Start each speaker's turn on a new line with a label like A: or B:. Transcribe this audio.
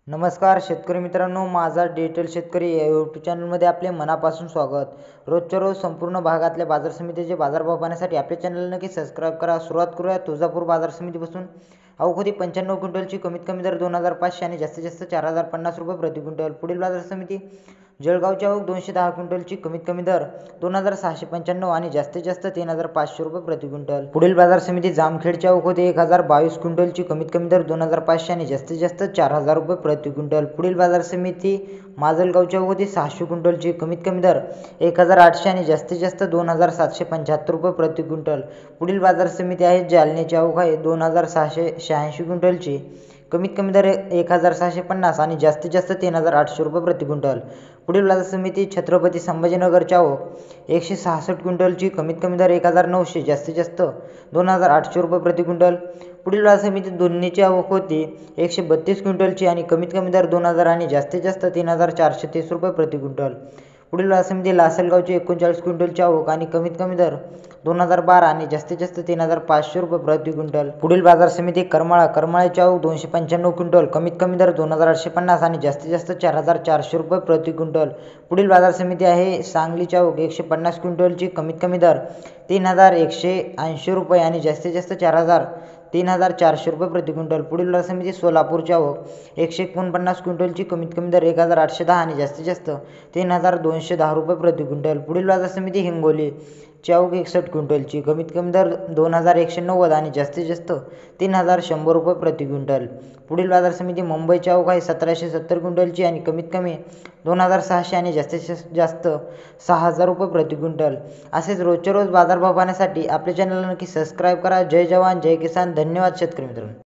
A: नमस्कार शेतकरी मित्रांनो, माझा डिजिटल शेतकरी या यूट्यूब चॅनलमध्ये आपले मनापासून स्वागत. रोजच्या रोज संपूर्ण भागातल्या बाजार समितीचे बाजारभाव पाहण्यासाठी आपल्या चॅनल नक्की सबस्क्राईब करा. सुरुवात करूया तुळजापूर बाजार समितीपासून. अवघोदी 95 क्विंटलची कमीत कमी दर 2500 आणि जास्तीत जास्त 4050 रुपये प्रति क्विंटल. पुढील बाजार समिती जळगावची आवक 210 क्विंटलची कमीत कमी दर 2695 आणि जास्तीत जास्त 3500 रुपये प्रति क्विंटल. पुढील बाजार समिती जामखेडची आवक होती 1022 क्विंटलची कमीत कमी दर 2500 आणि जास्तीत जास्त 4000 रुपये प्रति क्विंटल. पुढील बाजार समिती माजलगावची आवक होती 600 क्विंटलची कमीत कमी दर 1800 आणि जास्तीत जास्त 2775 रुपये प्रति क्विंटल. पुढील बाजार समिती आहे जालन्याची आवक आहे 2686 क्विंटलची कमीत कमी दर 1650 आणि जास्तीत जास्त 3800 रुपये प्रति क्विंटल. पुढील बाजार समिती छत्रपती संभाजीनगरची आवक 166 क्विंटलची कमीत कमी दर 1900 जास्तीत जास्त 2800 रुपये प्रति क्विंटल. पुढील बाजार समिती दोन्हीची आवक होती 132 क्विंटलची आणि कमीत कमी दर 2000 आणि जास्तीत जास्त 3430 रुपये प्रति क्विंटल. पुढील बाजार समिती लासलगावची 39 क्विंटलची आवक आणि कमीत कमी दर 2012 आणि जास्तीत जास्त 3500 रुपये प्रति क्विंटल. पुढील बाजार समिती करमाळ्याची आवक 295 क्विंटल कमीत कमी दर 2850 आणि जास्तीत जास्त 4400 रुपये प्रति क्विंटल. पुढील बाजार समिती आहे सांगलीची आवक 150 क्विंटलची कमीत कमी दर 3180 रुपये आणि जास्तीत जास्त 3400 रुपये प्रति क्विंटल. पुढील बाजार समिती सोलापूरची आवक 149 क्विंटलची कमीत कमी दर 1810 आणि जास्तीत जास्त 3210 रुपये प्रति क्विंटल. पुढील बाजार समिती हिंगोलीची आवक 61 क्विंटलची कमीत कमी दर 2190 आणि जास्तीत जास्त 3100 रुपये प्रति क्विंटल. पुढील बाजार समिती मुंबईची आवक आहे 1770 क्विंटलची आणि कमीत कमी 2600 आणि जास्तीत जास्त 6000 रुपये प्रति क्विंटल. असेच रोजच्या रोज बाजारभाव पाहण्यासाठी आपल्या चॅनलला नक्की सबस्क्राईब करा. जय जवान जय किसान. धन्यवाद शेतकरी मित्रांनो.